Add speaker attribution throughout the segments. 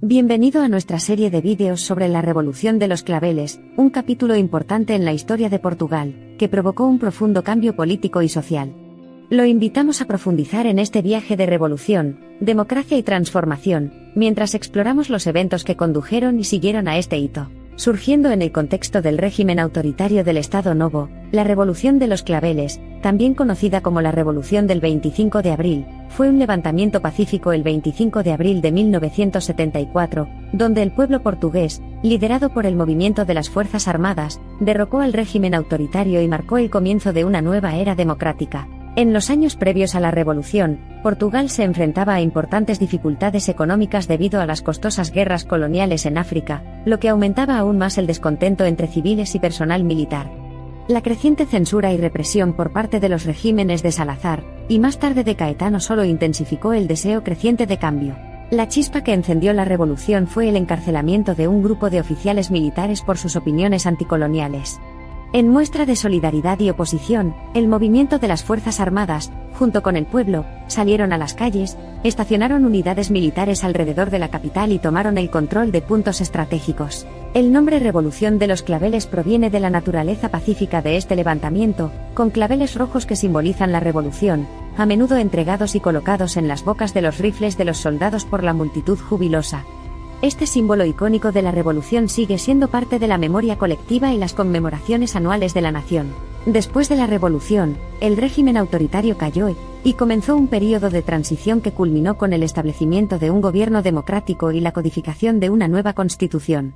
Speaker 1: Bienvenido a nuestra serie de vídeos sobre la Revolución de los Claveles, un capítulo importante en la historia de Portugal, que provocó un profundo cambio político y social. Lo invitamos a profundizar en este viaje de revolución, democracia y transformación, mientras exploramos los eventos que condujeron y siguieron a este hito. Surgiendo en el contexto del régimen autoritario del Estado Novo, la Revolución de los Claveles, también conocida como la Revolución del 25 de abril, fue un levantamiento pacífico el 25 de abril de 1974, donde el pueblo portugués, liderado por el movimiento de las Fuerzas Armadas, derrocó al régimen autoritario y marcó el comienzo de una nueva era democrática. En los años previos a la revolución, Portugal se enfrentaba a importantes dificultades económicas debido a las costosas guerras coloniales en África, lo que aumentaba aún más el descontento entre civiles y personal militar. La creciente censura y represión por parte de los regímenes de Salazar, y más tarde de Caetano, solo intensificó el deseo creciente de cambio. La chispa que encendió la revolución fue el encarcelamiento de un grupo de oficiales militares por sus opiniones anticoloniales. En muestra de solidaridad y oposición, el movimiento de las Fuerzas Armadas, junto con el pueblo, salieron a las calles, estacionaron unidades militares alrededor de la capital y tomaron el control de puntos estratégicos. El nombre Revolución de los Claveles proviene de la naturaleza pacífica de este levantamiento, con claveles rojos que simbolizan la revolución, a menudo entregados y colocados en las bocas de los rifles de los soldados por la multitud jubilosa. Este símbolo icónico de la revolución sigue siendo parte de la memoria colectiva y las conmemoraciones anuales de la nación. Después de la revolución, el régimen autoritario cayó y comenzó un período de transición que culminó con el establecimiento de un gobierno democrático y la codificación de una nueva constitución.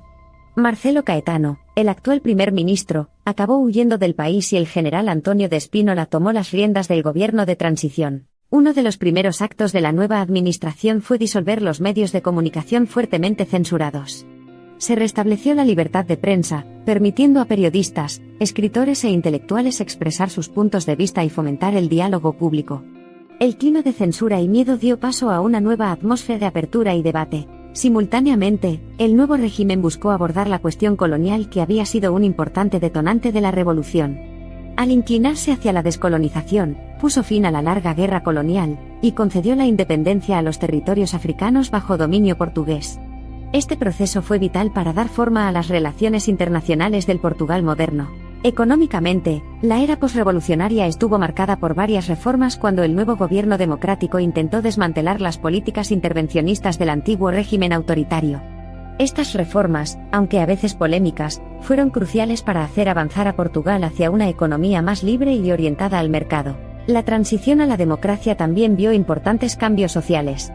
Speaker 1: Marcelo Caetano, el actual primer ministro, acabó huyendo del país y el general António de Spínola tomó las riendas del gobierno de transición. Uno de los primeros actos de la nueva administración fue disolver los medios de comunicación fuertemente censurados. Se restableció la libertad de prensa, permitiendo a periodistas, escritores e intelectuales expresar sus puntos de vista y fomentar el diálogo público. El clima de censura y miedo dio paso a una nueva atmósfera de apertura y debate. Simultáneamente, el nuevo régimen buscó abordar la cuestión colonial que había sido un importante detonante de la revolución. Al inclinarse hacia la descolonización, puso fin a la larga guerra colonial, y concedió la independencia a los territorios africanos bajo dominio portugués. Este proceso fue vital para dar forma a las relaciones internacionales del Portugal moderno. Económicamente, la era posrevolucionaria estuvo marcada por varias reformas cuando el nuevo gobierno democrático intentó desmantelar las políticas intervencionistas del antiguo régimen autoritario. Estas reformas, aunque a veces polémicas, fueron cruciales para hacer avanzar a Portugal hacia una economía más libre y orientada al mercado. La transición a la democracia también vio importantes cambios sociales.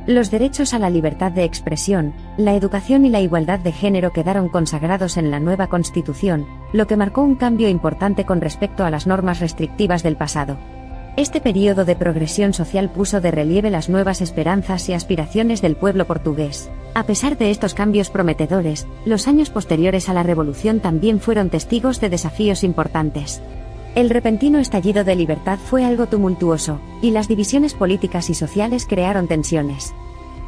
Speaker 1: Los derechos a la libertad de expresión, la educación y la igualdad de género quedaron consagrados en la nueva Constitución, lo que marcó un cambio importante con respecto a las normas restrictivas del pasado. Este período de progresión social puso de relieve las nuevas esperanzas y aspiraciones del pueblo portugués. A pesar de estos cambios prometedores, los años posteriores a la revolución también fueron testigos de desafíos importantes. El repentino estallido de libertad fue algo tumultuoso, y las divisiones políticas y sociales crearon tensiones.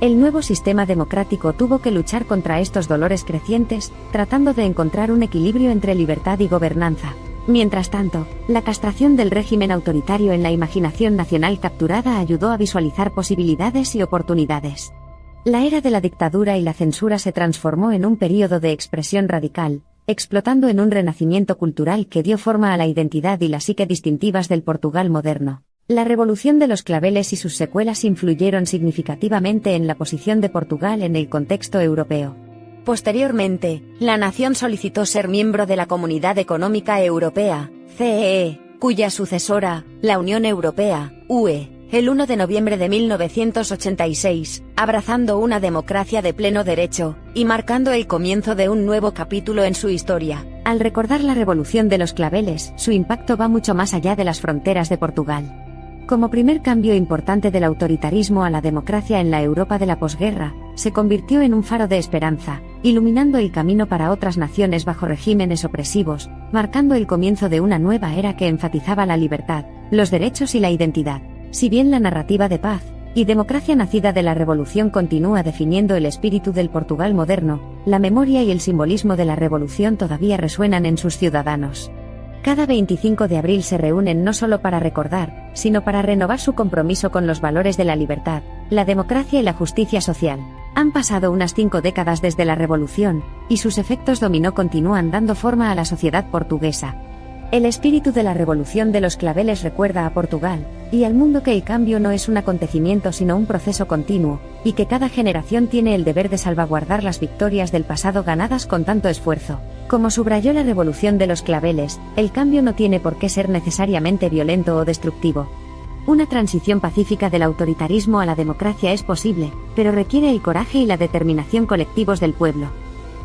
Speaker 1: El nuevo sistema democrático tuvo que luchar contra estos dolores crecientes, tratando de encontrar un equilibrio entre libertad y gobernanza. Mientras tanto, la castración del régimen autoritario en la imaginación nacional capturada ayudó a visualizar posibilidades y oportunidades. La era de la dictadura y la censura se transformó en un período de expresión radical, explotando en un renacimiento cultural que dio forma a la identidad y la psique distintivas del Portugal moderno. La Revolución de los Claveles y sus secuelas influyeron significativamente en la posición de Portugal en el contexto europeo. Posteriormente, la nación solicitó ser miembro de la Comunidad Económica Europea, CEE, cuya sucesora, la Unión Europea, UE, el 1 de noviembre de 1986, abrazando una democracia de pleno derecho, y marcando el comienzo de un nuevo capítulo en su historia. Al recordar la Revolución de los Claveles, su impacto va mucho más allá de las fronteras de Portugal. Como primer cambio importante del autoritarismo a la democracia en la Europa de la posguerra, se convirtió en un faro de esperanza, iluminando el camino para otras naciones bajo regímenes opresivos, marcando el comienzo de una nueva era que enfatizaba la libertad, los derechos y la identidad. Si bien la narrativa de paz y democracia nacida de la revolución continúa definiendo el espíritu del Portugal moderno, la memoria y el simbolismo de la revolución todavía resuenan en sus ciudadanos. Cada 25 de abril se reúnen no solo para recordar, sino para renovar su compromiso con los valores de la libertad, la democracia y la justicia social. Han pasado unas 5 décadas desde la Revolución, y sus efectos dominó continúan dando forma a la sociedad portuguesa. El espíritu de la Revolución de los Claveles recuerda a Portugal, y al mundo que el cambio no es un acontecimiento sino un proceso continuo, y que cada generación tiene el deber de salvaguardar las victorias del pasado ganadas con tanto esfuerzo. Como subrayó la Revolución de los Claveles, el cambio no tiene por qué ser necesariamente violento o destructivo. Una transición pacífica del autoritarismo a la democracia es posible, pero requiere el coraje y la determinación colectivos del pueblo.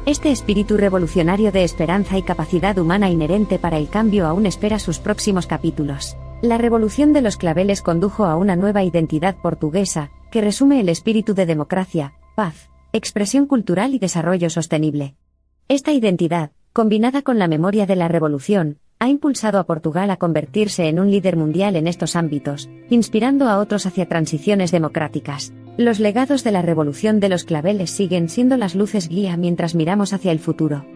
Speaker 1: Este espíritu revolucionario de esperanza y capacidad humana inherente para el cambio aún espera sus próximos capítulos. La Revolución de los Claveles condujo a una nueva identidad portuguesa, que resume el espíritu de democracia, paz, expresión cultural y desarrollo sostenible. Esta identidad, combinada con la memoria de la Revolución, ha impulsado a Portugal a convertirse en un líder mundial en estos ámbitos, inspirando a otros hacia transiciones democráticas. Los legados de la Revolución de los Claveles siguen siendo las luces guía mientras miramos hacia el futuro.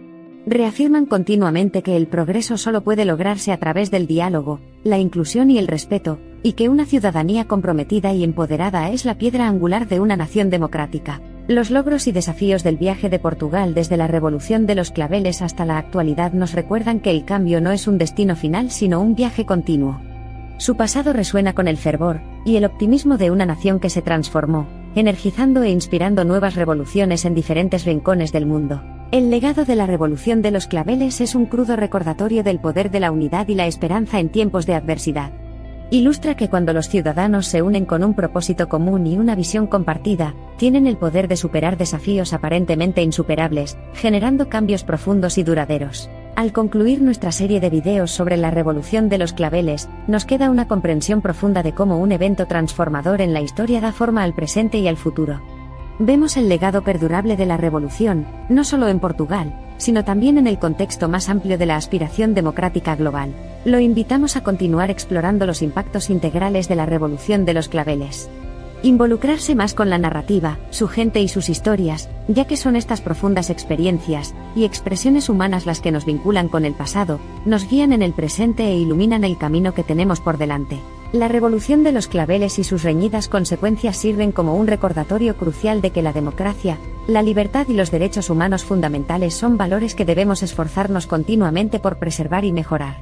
Speaker 1: Reafirman continuamente que el progreso solo puede lograrse a través del diálogo, la inclusión y el respeto, y que una ciudadanía comprometida y empoderada es la piedra angular de una nación democrática. Los logros y desafíos del viaje de Portugal desde la Revolución de los Claveles hasta la actualidad nos recuerdan que el cambio no es un destino final sino un viaje continuo. Su pasado resuena con el fervor y el optimismo de una nación que se transformó, energizando e inspirando nuevas revoluciones en diferentes rincones del mundo. El legado de la Revolución de los Claveles es un crudo recordatorio del poder de la unidad y la esperanza en tiempos de adversidad. Ilustra que cuando los ciudadanos se unen con un propósito común y una visión compartida, tienen el poder de superar desafíos aparentemente insuperables, generando cambios profundos y duraderos. Al concluir nuestra serie de videos sobre la Revolución de los Claveles, nos queda una comprensión profunda de cómo un evento transformador en la historia da forma al presente y al futuro. Vemos el legado perdurable de la Revolución, no solo en Portugal, sino también en el contexto más amplio de la aspiración democrática global. Lo invitamos a continuar explorando los impactos integrales de la Revolución de los Claveles. Involucrarse más con la narrativa, su gente y sus historias, ya que son estas profundas experiencias y expresiones humanas las que nos vinculan con el pasado, nos guían en el presente e iluminan el camino que tenemos por delante. La Revolución de los Claveles y sus reñidas consecuencias sirven como un recordatorio crucial de que la democracia, la libertad y los derechos humanos fundamentales son valores que debemos esforzarnos continuamente por preservar y mejorar.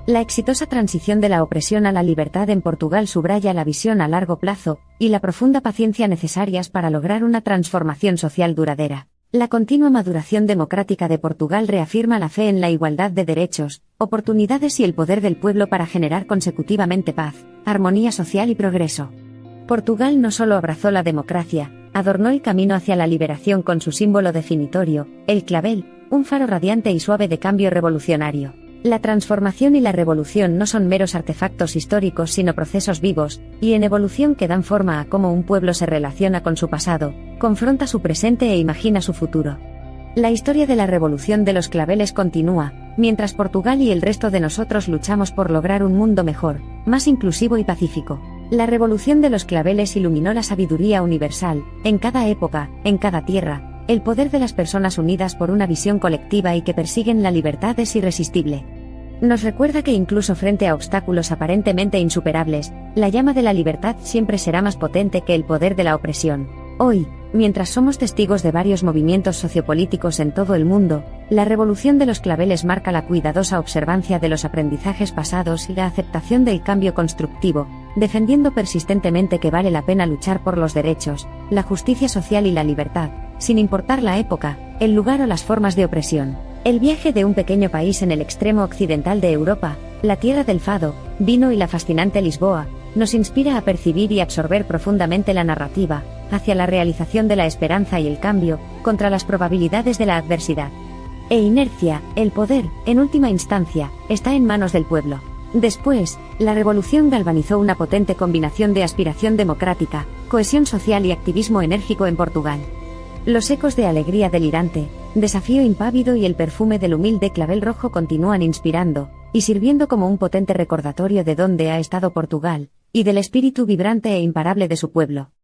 Speaker 1: La exitosa transición de la opresión a la libertad en Portugal subraya la visión a largo plazo y la profunda paciencia necesarias para lograr una transformación social duradera. La continua maduración democrática de Portugal reafirma la fe en la igualdad de derechos, oportunidades y el poder del pueblo para generar consecutivamente paz, armonía social y progreso. Portugal no solo abrazó la democracia, adornó el camino hacia la liberación con su símbolo definitorio, el clavel, un faro radiante y suave de cambio revolucionario. La transformación y la revolución no son meros artefactos históricos sino procesos vivos, y en evolución que dan forma a cómo un pueblo se relaciona con su pasado, confronta su presente e imagina su futuro. La historia de la Revolución de los Claveles continúa, mientras Portugal y el resto de nosotros luchamos por lograr un mundo mejor, más inclusivo y pacífico. La Revolución de los Claveles iluminó la sabiduría universal, en cada época, en cada tierra, el poder de las personas unidas por una visión colectiva y que persiguen la libertad es irresistible. Nos recuerda que incluso frente a obstáculos aparentemente insuperables, la llama de la libertad siempre será más potente que el poder de la opresión. Hoy, mientras somos testigos de varios movimientos sociopolíticos en todo el mundo, la Revolución de los Claveles marca la cuidadosa observancia de los aprendizajes pasados y la aceptación del cambio constructivo, defendiendo persistentemente que vale la pena luchar por los derechos, la justicia social y la libertad, sin importar la época, el lugar o las formas de opresión. El viaje de un pequeño país en el extremo occidental de Europa, la tierra del fado, vino y la fascinante Lisboa, nos inspira a percibir y absorber profundamente la narrativa, hacia la realización de la esperanza y el cambio, contra las probabilidades de la adversidad. E inercia, el poder, en última instancia, está en manos del pueblo. Después, la revolución galvanizó una potente combinación de aspiración democrática, cohesión social y activismo enérgico en Portugal. Los ecos de alegría delirante, desafío impávido y el perfume del humilde clavel rojo continúan inspirando, y sirviendo como un potente recordatorio de dónde ha estado Portugal, y del espíritu vibrante e imparable de su pueblo.